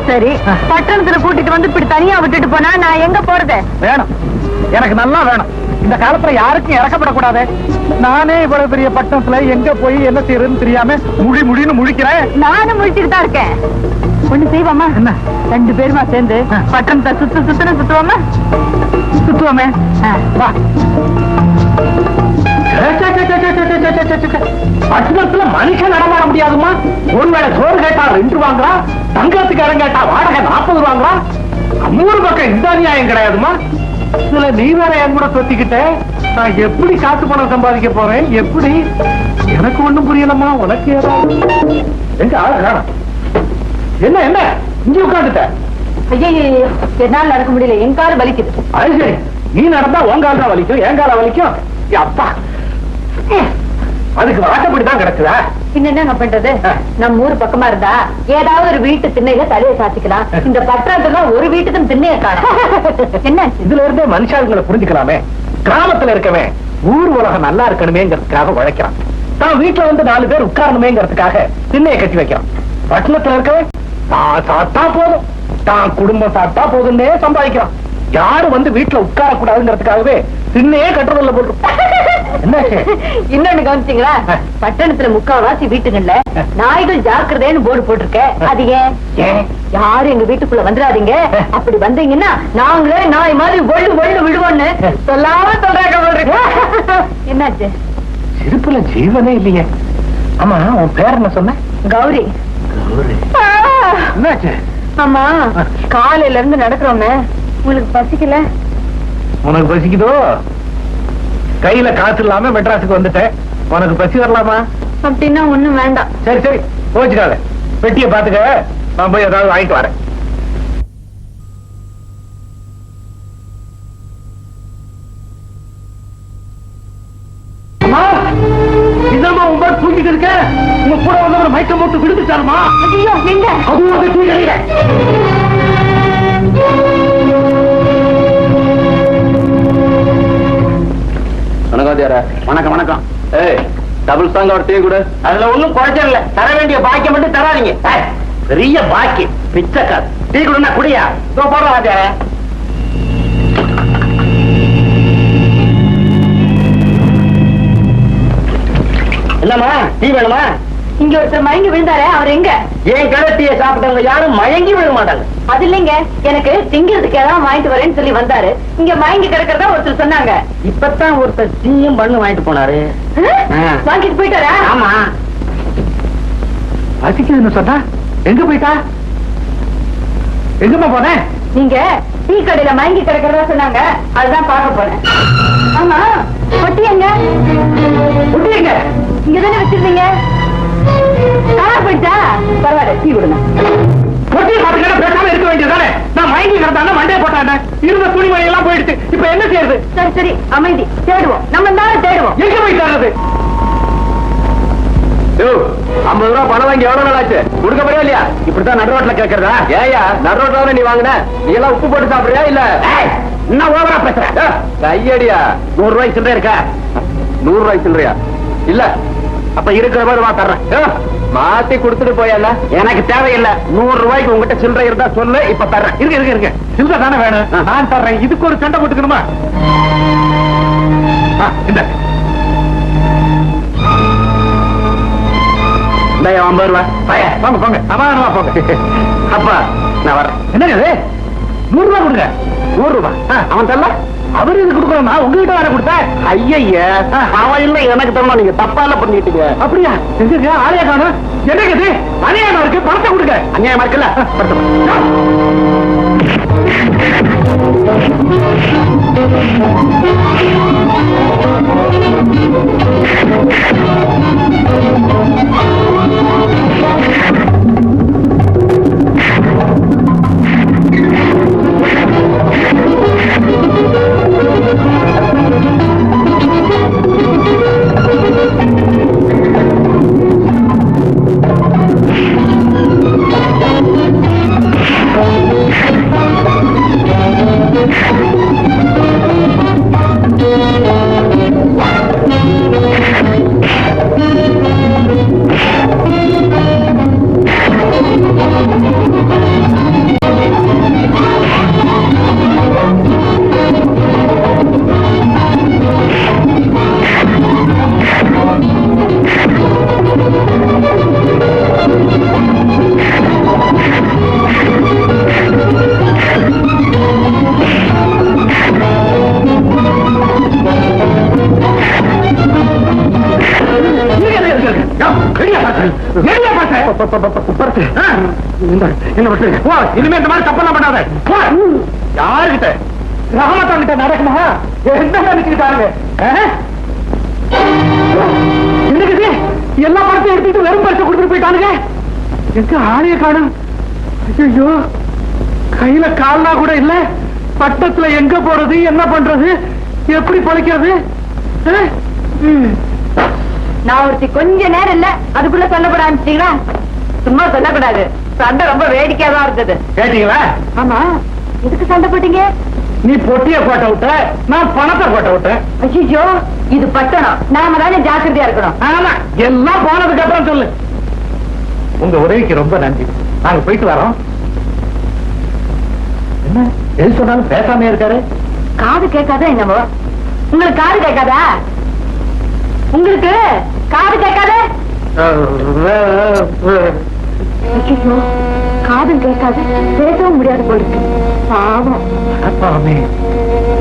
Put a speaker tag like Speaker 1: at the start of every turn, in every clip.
Speaker 1: சரி, பட்டணத்துல கூட்டிட்டு வந்து இப்படி தனியா விட்டுட்டு போனா நான் எங்க போறது?
Speaker 2: வேணும், எனக்கு நல்லா வேணும். இந்த காலத்துல யாருக்கும் இறக்கப்படக்கூடாது. நானே இவ்வளவு பெரிய பட்டணத்துல எங்க போய் என்ன செய்யறதுன்னு தெரியாம முடின்னு முழிக்கிறேன்.
Speaker 1: நானும் முழிச்சுட்டு தான் இருக்கேன். ஒண்ணு செய்வோமா?
Speaker 2: என்ன?
Speaker 1: 2 பேருமா சேர்ந்து பட்டணத்தை சுத்துவோமா?
Speaker 2: சுத்துவோமே, வா. பட்டணத்துல மனுஷன் நடமாட முடியாதுமா. ஒருவேளை சோறு கேட்டா 2 வாங்குறா, தங்கத்துக்கு இடம் கேட்டா வாடகை 40 வாங்குறா. 3 பக்கம் இந்த நியாயம் கிடையாதுமா. இதுல நீ வேற என் கூட தொத்திக்கிட்ட, நான் எப்படி காசு பணம் சம்பாதிக்க போறேன்? எப்படி? எனக்கு ஒண்ணும் புரியலம்மா. உனக்கு ஏதாவது எங்க ஆள காணோம். என்ன என்ன இங்க உட்காந்துட்ட?
Speaker 1: ஐயோ, என்னால நடக்க முடியல, என் கால் வலிக்குது.
Speaker 2: அது சரி, நீ நடந்தா உன் கால் தான் வலிக்கும், என் கால வலிக்கும். அப்பா, அதுக்கு வாட்டப்படிதான் கிடைச்சதா?
Speaker 1: என்னங்க பண்றது? நம்ம ஊர் பக்கமா இருந்தா ஏதாவது ஒரு வீட்டு திண்ணையில தலையை சாத்திக்கலாம். இந்த பட்டணத்துல ஒரு வீட்டுக்கும் திண்ணைய காணும். என்ன
Speaker 2: இதுல இருந்தே மனுஷாளுங்களை புரிஞ்சுக்கலாமே. கிராமத்துல இருக்கவே ஊர் உலகம் நல்லா இருக்கணுமேங்கிறதுக்காக உழைக்கிறான். தான் வீட்டுல வந்து 4 பேர் உட்காரணுமேங்கிறதுக்காக திண்ணையை கட்டி வைக்கிறான். பட்டணத்துல இருக்கவே தான் சாப்பிட்டா போதும், தான் குடும்பம் சாப்பிட்டா போதுன்னே சம்பாதிக்கிறான். யாரும் வந்து வீட்டுல உட்கார கூடாதுங்கிறதுக்காகவே திண்ணையே கட்டுறதில்ல போட்டு. என்ன
Speaker 1: இன்னொன்னு கவனிச்சீங்களா? பட்டணத்துல 3/4 வீட்டுகள்ல நாய்கள் ஜாக்கிரதைன்னு போர்டு போட்டிருக்க. அது ஏன்? யாரும் எங்க வீட்டுக்குள்ள வந்துடாதீங்க, அப்படி வந்தீங்கன்னா நாங்களே நாய் மாதிரி ஒள்ளு விடுவோன்னு சொல்லாம சொல்றாங்க போடுறீங்க. என்னாச்சு?
Speaker 2: சிரிப்புல ஜீவனே இல்லையே. ஆமா, உன் பேர் என்ன சொன்ன?
Speaker 1: கௌரி.
Speaker 2: என்னாச்சு?
Speaker 1: ஆமா, காலையில இருந்து நடக்கிறோமே, உங்களுக்கு பசிக்கல?
Speaker 2: உனக்கு பசிக்குதோ? கையில காசு இல்லாம மெட்ராஸுக்கு வந்துட்டேன், உனக்கு பசி வரலாமா?
Speaker 1: அப்படின்னா ஒண்ணும் வேண்டாம்.
Speaker 2: சரி சரி, போச்சுக்காத. பெட்டியை பாத்துக்க, நான் போய் ஏதாவது வாங்கிட்டு வரேன். தூக்கிட்டு இருக்க, உங்க கூட வந்து மயக்கம் போட்டு விடுத்துட்டாருமா?
Speaker 1: எங்க?
Speaker 2: அதுவும் தூக்கி. வணக்கம் வணக்கம். ஏய், டபுள் ஸ்ட்ராங் ஒரு டீ கூட. அதுல ஒண்ணும் குறைச்சல் இல்ல, தர வேண்டிய பாக்கியம் மட்டும் தராதீங்க. பெரிய பாக்கி பிச்சைக்கார். டீ கொடுனா குடியா? போடுறாங்க. என்னம்மா, டீ வேணுமா?
Speaker 1: இங்க ஒருத்தர் மயங்கி விழுந்தாரே, அவர் எங்க?
Speaker 2: ஏன் கடை டீயை சாப்பிட்டவங்க யாரும் மயங்கி விழ மாட்டாங்க.
Speaker 1: அது இல்லைங்க, எனக்கு திங்கிறதுக்கு ஏதாவது வாங்கிட்டு வரேன்னு சொல்லி வந்தாரு. இங்க மயங்கி கிடக்கிறதா ஒருத்தர் சொன்னாங்க.
Speaker 2: இப்பதான் ஒருத்தர் டீயும் பண்ணு வாங்கிட்டு போனாரு.
Speaker 1: வாங்கிட்டு போயிட்டாரா?
Speaker 2: ஆமா. பசிக்குதுன்னு சொன்னா எங்க போயிட்டா? எங்கம்மா போனேன்?
Speaker 1: நீங்க டீ கடையில மயங்கி கிடக்கிறதா சொன்னாங்க, அதுதான் பார்க்க போனேன். ஆமா, பொட்டி எங்க?
Speaker 2: பொட்டி எங்க?
Speaker 1: இங்கதானே வச்சிருந்தீங்க. காணா போயிட்டா? பரவாயில்ல, டீ கொடுங்க.
Speaker 2: பொட்டியை பார்த்துக்கிட்ட பேசாம இருக்க வேண்டியதானே? நான் மயங்கி கிடந்தானே, மண்டையை போட்டானே, இருந்த துணிமணி எல்லாம் போயிடுச்சு. இப்ப என்ன செய்யறது?
Speaker 1: சரி சரி, அமைதி, தேடுவோம். நம்ம தான் தேடுவோம்.
Speaker 2: எங்க போய் தேடுறது? 50 ரூபா பணம் வாங்கி எவ்வளவு நாள் ஆச்சு? கொடுக்க போறியா இல்லையா? இப்படித்தான் நடுரோட்ல கேட்கறதா? ஏயா, நடுரோட்ல நீ வாங்கின? நீ எல்லாம் உப்பு போட்டு சாப்பிடுறியா இல்ல? என்ன ஓவரா பேசுற? கையடியா. 100 ரூபாய்க்கு சில்லறை இருக்கா? 100 ரூபாய்க்கு சில்லறையா? இல்ல, அப்ப இருக்கிற மாதிரி வா தர்றேன். மாத்தி கொடுத்துட்டு போயல்ல, எனக்கு தேவையில்லை. 100 ரூபாய்க்கு உங்ககிட்ட சில்லறை இருந்தா சொல்லு, இப்ப தர்றேன். இருக்கு சில்லறை தானே வேணும், நான் தர்றேன். இதுக்கு ஒரு சண்டை போட்டுக்கணுமா? இந்த 50 ரூபாய். வாங்க போங்க, சமாதானமா போங்க. அப்பா நான் வரேன். என்னங்க 100 ரூபாய் கொடுங்க. 100 ரூபாய் அவன் தரல, அவரு இது கொடுக்கணும். நான் உங்ககிட்ட வர கொடுத்தேன். ஐயா, அவன் இல்ல எனக்கு தரணும். நீங்க தப்பால பண்ணிட்டீங்க. அப்படியா? எங்க ஆளையா காணும்? என்னங்க இது அநியாயமா இருக்கு? பணத்தை கொடுங்க. அநியாயமா இருக்குல்ல? போ, இனிமே இந்த மாதிரி தப்பெல்லாம் பண்ணாத. போ. யாருகிட்ட? ரஹமத்தான் கிட்ட நடக்குமா? என்ன நினைச்சுக்கிட்டாருங்க? என்னது எல்லா படத்தையும் எடுத்துட்டு வெறும் பரிசு கொடுத்துட்டு போயிட்டானுங்க. எங்க ஆளைய காணும்? ஐயோ, கையில கால்னா கூட இல்ல. பட்டத்துல எங்க போறது, என்ன பண்றது, எப்படி பொழைக்கிறது?
Speaker 1: நான் ஒருத்தி கொஞ்ச நேரம் இல்ல அதுக்குள்ள சொல்லப்பட ஆரம்பிச்சீங்களா? சும்மா சொல்லக்கூடாது. சண்டை ரொம்ப வேடிக்கையா தான் இருந்தது.
Speaker 2: கேட்டீங்களா?
Speaker 1: ஆமா, எதுக்கு சண்டை போட்டீங்க?
Speaker 2: நீ பொட்டிய போட்ட விட்ட, நான் பணத்தை போட்ட விட்டேன்.
Speaker 1: ஐயோ, இது பட்டணம், நாம தானே ஜாக்கிரதையா இருக்கணும்.
Speaker 2: ஆமா, எல்லாம் போனதுக்கு அப்புறம் சொல்லு. உங்க உதவிக்கு ரொம்ப நன்றி. நாங்க போயிட்டு வரோம். என்ன எது சொன்னாலும் பேசாம இருக்காரு?
Speaker 1: காது கேட்காதா என்னவோ? உங்களுக்கு காது கேட்காதா? உங்களுக்கு காது கேட்காதா? ஐயோ, காதும் கேட்காது, பேசவும் முடியாது போல இருக்கு. பாவம்.
Speaker 2: அப்பாவே,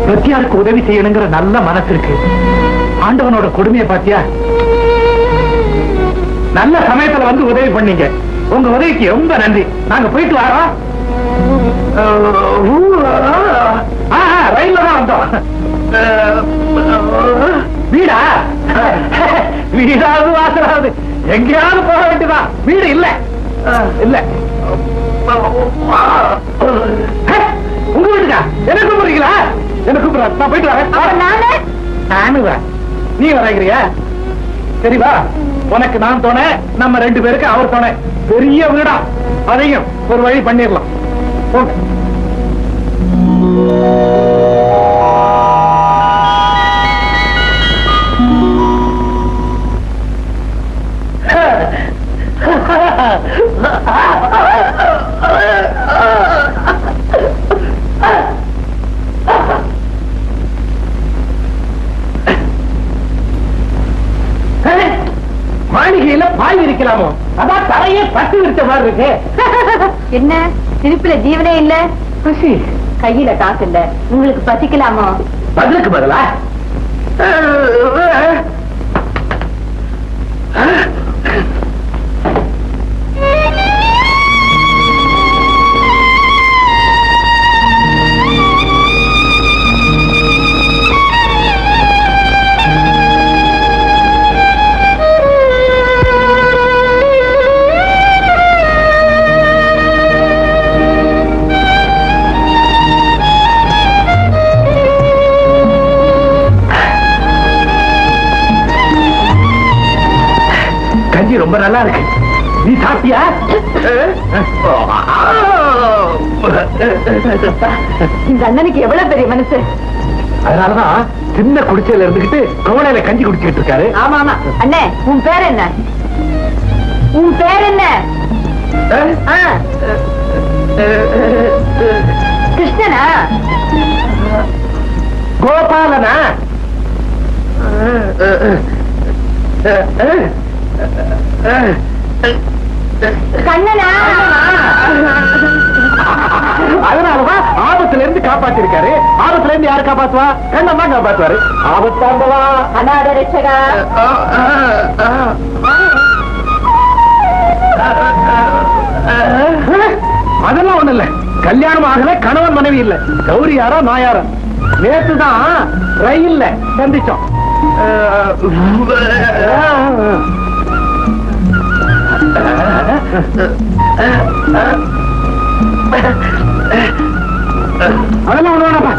Speaker 2: பிரத்தியாருக்கு உதவி செய்யணுங்கிற நல்ல மனசு இருக்கு. ஆண்டவனோட கொடுமையை பாத்தியா? நல்ல சமயத்துல வந்து உதவி பண்ணீங்க. உங்க உதவிக்கு ரொம்ப நன்றி. நாங்க போயிட்டு வரோம். ரயில்ல தான் வந்தோம். வீடா? வீடாவது வாசலாவது எங்கேயாவது போக வேண்டியதான். வீடு இல்ல இல்ல. உங்க வீட்டுக்கா? என்ன கூப்பிடுறீங்களா? என்ன கூப்பிடுறா? நான் போயிட்டு வரேன். நானு நீ வரங்கிறியா? சரி வா. உனக்கு நான் தோணை, நம்ம 2 பேருக்கு அவர் தோணை. பெரிய வீடா, அதையும் ஒரு வழி பண்ணிடலாம். மாளிகையில பாய் இருக்கலாமோ? அதான் தரையே பட்டு விரிச்ச மாதிரி இருக்கு.
Speaker 1: என்ன சிரிப்புல ஜீவனே இல்ல?
Speaker 2: பசி.
Speaker 1: கையில காசு இல்ல, உங்களுக்கு பசிக்கலாமோ?
Speaker 2: பதிலுக்கு பதிலா ரொம்ப நல்லா இருக்கு. நீ சாப்பிட்டியா?
Speaker 1: இந்த அண்ணனுக்கு எவ்வளவு பெரிய மனசு.
Speaker 2: அதனாலதான் சின்ன குடிச்சையில இருந்துகிட்டு கோவலையில கஞ்சி குடிச்சுட்டு இருக்காரு.
Speaker 1: ஆமா ஆமா. அண்ணே, உன் பேர் என்ன? உன் பேர் என்ன? கிருஷ்ணனா?
Speaker 2: கோபாலனா?
Speaker 1: கண்ணனா?
Speaker 2: அதனாலதான் ஆபத்துல இருந்து காப்பாத்திருக்காரு. ஆபத்துல இருந்து யாரு காப்பாத்துவா? கண்ணன் தான் காப்பாத்துவாரு. ஆபத்தாண்டவா,
Speaker 1: அநாத ரட்சகா.
Speaker 2: அதெல்லாம் ஒண்ணு இல்ல. கல்யாணம் ஆகல, கணவன் மனைவி இல்ல. கௌரி யாரோ நான் யாரோ. நேற்றுதான் ரயில்ல சந்திச்சோம். அதெல்லாம் ஒண்ணு வேணாப்பா.